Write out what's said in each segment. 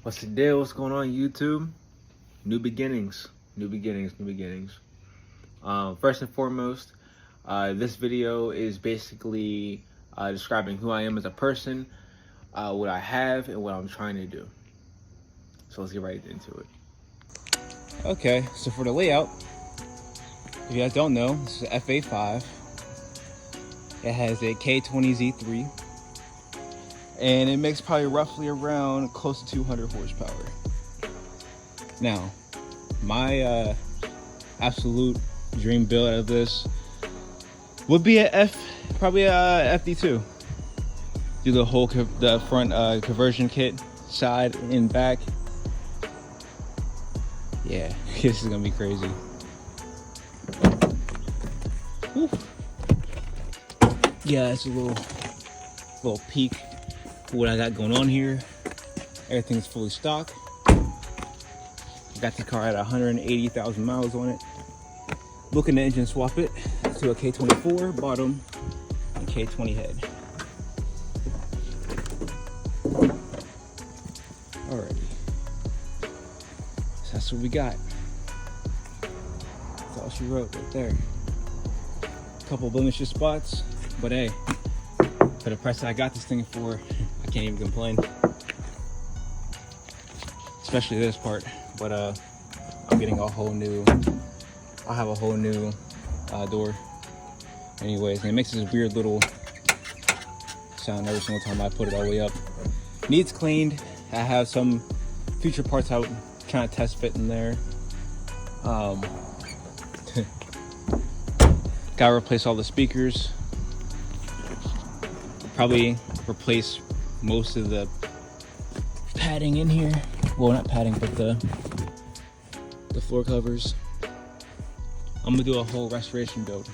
What's the deal? What's going on, YouTube? New beginnings. First and foremost, this video is basically describing who I am as a person, what I have, and what I'm trying to do. So let's get right into it. Okay, so for the layout, if you guys don't know, this is an F85. It has a K20Z3. And it makes probably roughly around close to 200 horsepower. Now, my absolute dream build out of this would be probably a FD2. Do the whole the front conversion kit, side and back. Yeah, this is gonna be crazy. Whew. Yeah, it's a little peek. What I got going on here. Everything's fully stock. Got the car at 180,000 miles on it. Looking to engine swap it to a K24 bottom and K20 head. Alrighty. So that's what we got. That's all she wrote right there. Couple blemishes spots, but hey, for the price that I got this thing for, I can't even complain. Especially this part. But I'm getting I'll have a whole new door. Anyways, and it makes this weird little sound every single time I put it all the way up. Needs cleaned. I have some future parts I'm trying to test fit in there. Gotta replace all the speakers. Probably replace most of the padding in here. Well, not padding, but the floor covers. I'm gonna do a whole restoration build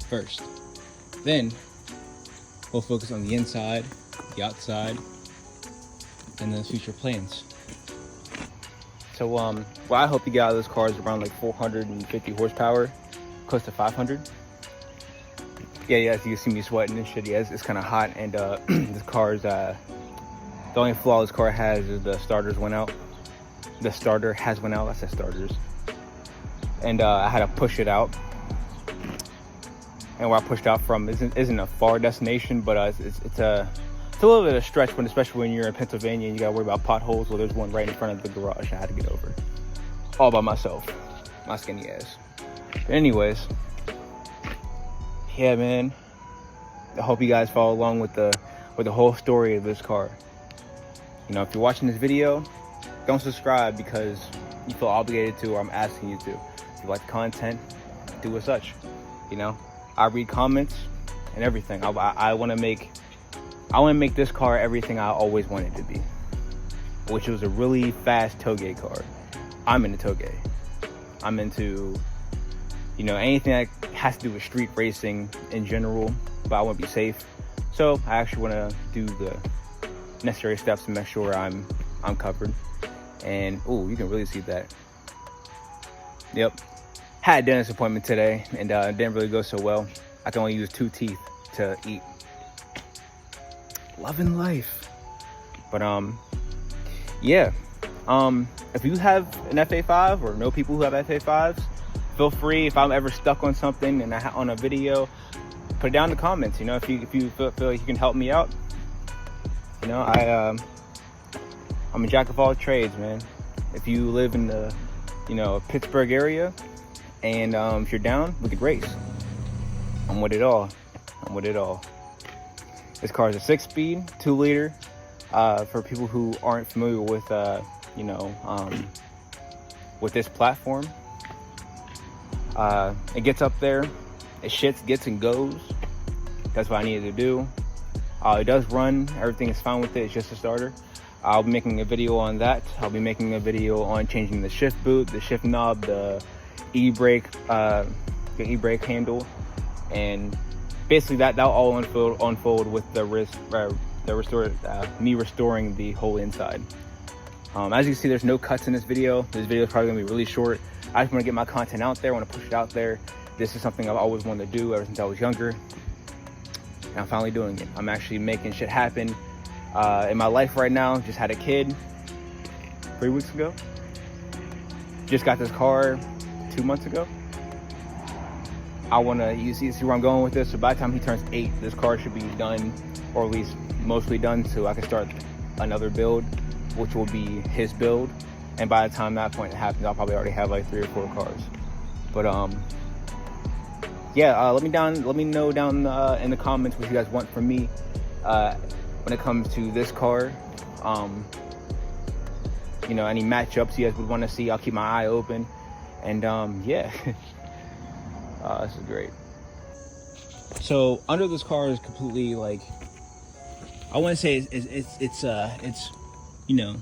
first. Then we'll focus on the inside, the outside, and then future plans. So what I hope to get out of this car is around like 450 horsepower, close to 500. Yeah, as you can see me sweating and shit. Yeah, it's kind of hot, and this car's the only flaw this car has is the starters went out. The starter has went out. I said starters, and I had to push it out. And where I pushed out from isn't a far destination, but it's a little bit of a stretch, especially when you're in Pennsylvania and you gotta worry about potholes. Well, there's one right in front of the garage I had to get over, all by myself, my skinny ass. But anyways. Yeah, man, I hope you guys follow along with the whole story of this car. You know, if you're watching this video, don't subscribe because you feel obligated to, or I'm asking you to. If you like the content, do as such. You know, I read comments and everything. I want to make this car everything I always wanted it to be, which was a really fast tailgate car. I'm into tailgate. I'm into, you know, anything that has to do with street racing in general, but I want to be safe. So I actually want to do the necessary steps to make sure I'm covered. And oh, you can really see that. Yep. Had a dentist appointment today, and it didn't really go so well. I can only use 2 teeth to eat. Loving life. But yeah. If you have an F85 or know people who have F85s, feel free. If I'm ever stuck on something and on a video, put it down in the comments. You know, if you feel like you can help me out. You know, I'm a jack of all trades, man. If you live in the, you know, Pittsburgh area, and if you're down, we could race. I'm with it all. This car is a 6-speed, 2-liter. For people who aren't familiar with, you know, with this platform. It gets up there, it shits, gets, and goes. That's what I needed to do. It does run, everything is fine with it, it's just a starter. I'll be making a video on that. I'll be making a video on changing the shift boot, the shift knob, the e-brake handle, and basically that'll all unfold with me restoring the whole inside. As you can see, there's no cuts in this video. This video is probably gonna be really short. I just want to get my content out there. I want to push it out there. This is something I've always wanted to do ever since I was younger, and I'm finally doing it. I'm actually making shit happen. in my life right now. Just had a kid 3 weeks ago. Just got this car 2 months ago. You see where I'm going with this. So by the time he turns 8, this car should be done, or at least mostly done, so I can start another build, which will be his build. And by the time that point happens, I'll probably already have like 3 or 4 cars. But yeah, let me know down in the comments what you guys want from me when it comes to this car. You know, any matchups you guys would want to see. I'll keep my eye open. And yeah. This is great. So under this car is completely, like, I wouldn't say it's you know,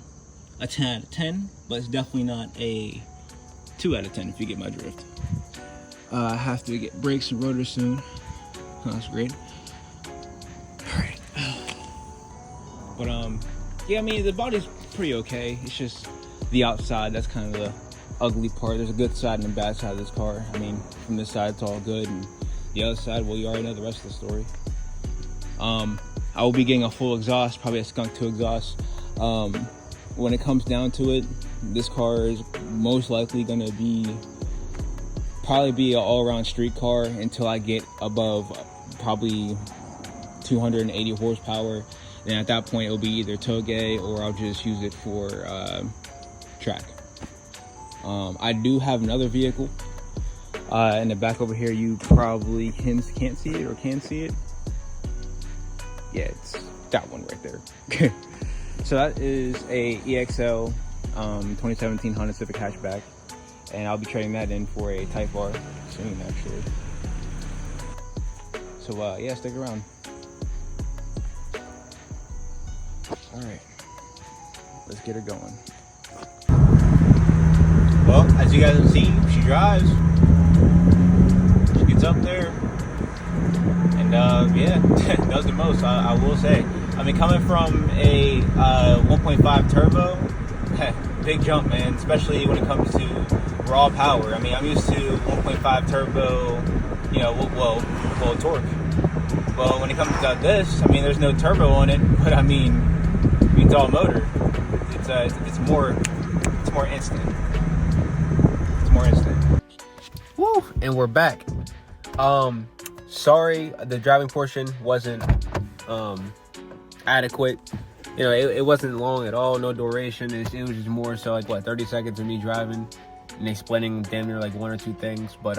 a 10 out of 10, but it's definitely not a 2 out of 10 if you get my drift. I have to get brakes and rotors soon. Oh, that's great. All right. But yeah, I mean, the body's pretty okay. It's just the outside that's kind of the ugly part. There's a good side and a bad side of this car. I mean, from this side it's all good, and the other side, well, you already know the rest of the story. I will be getting a full exhaust, probably a Skunk 2 exhaust. When it comes down to it, this car is most likely gonna probably be an all-around street car until I get above probably 280 horsepower. And at that point, it'll be either toge or I'll just use it for track. I do have another vehicle in the back over here. You probably can't see it, or can see it. Yeah, it's that one right there. So that is a EXL 2017 Honda Civic hatchback, and I'll be trading that in for a Type R soon, actually. So yeah, stick around. All right, let's get her going. Well, as you guys have seen, she drives. She gets up there, and yeah, does the most. I will say. I mean, coming from a 1.5 turbo, big jump, man. Especially when it comes to raw power. I mean, I'm used to 1.5 turbo, you know, well, torque. Well, when it comes to this, I mean, there's no turbo on it, but I mean, it's all motor. It's more instant. It's more instant. Woo! And we're back. Sorry, the driving portion wasn't adequate. You know, it wasn't long at all, no duration. It was just more so like, what, 30 seconds of me driving and explaining damn near like 1 or 2 things. But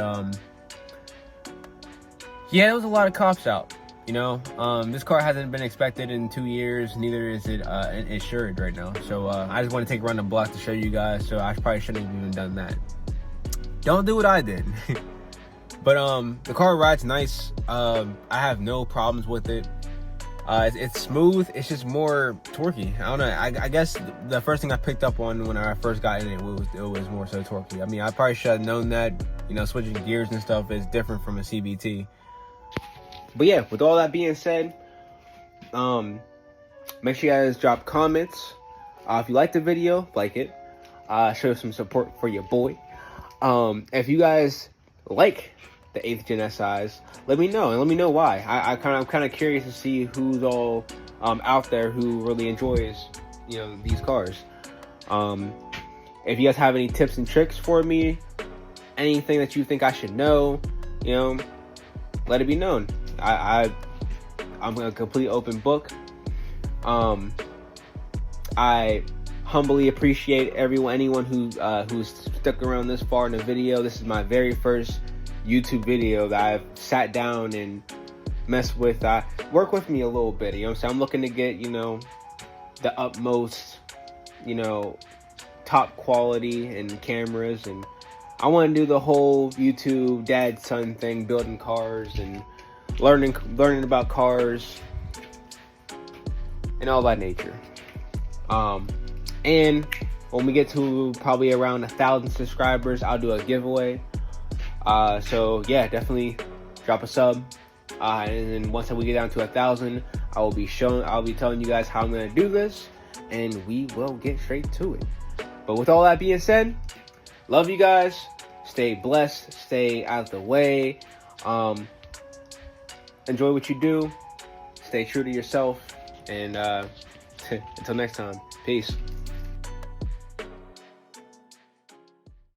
yeah, there was a lot of cops out. You know, this car hasn't been inspected in 2 years, neither is it insured right now. So I just want to take a run the block to show you guys. So I probably shouldn't have even done that. Don't do what I did. But the car rides nice. I have no problems with it. It's smooth. It's just more torquey. I don't know. I guess the first thing I picked up on when I first got in it was more so torquey. I mean, I probably should have known that. You know, switching gears and stuff is different from a CVT. But yeah, with all that being said, make sure you guys drop comments. If you like the video, like it. Show some support for your boy. If you guys like the 8th Gen SIs, let me know, and let me know why. I'm kind of curious to see who's all out there who really enjoys, you know, these cars. If you guys have any tips and tricks for me, anything that you think I should know, you know, let it be known. I'm a complete open book. I humbly appreciate anyone who's stuck around this far in the video. This is my very first YouTube video that I've sat down and messed with. Work with me a little bit, you know what I'm saying? I'm looking to get, you know, the utmost, you know, top quality and cameras, and I want to do the whole YouTube dad-son thing, building cars and learning about cars and all that nature. And when we get to probably around 1,000 subscribers, I'll do a giveaway. So yeah, definitely drop a sub. And then once we get down to 1,000, I'll be telling you guys how I'm gonna do this, and we will get straight to it. But with all that being said, love you guys. Stay blessed. Stay out of the way. Enjoy what you do. Stay true to yourself. And Until next time, peace.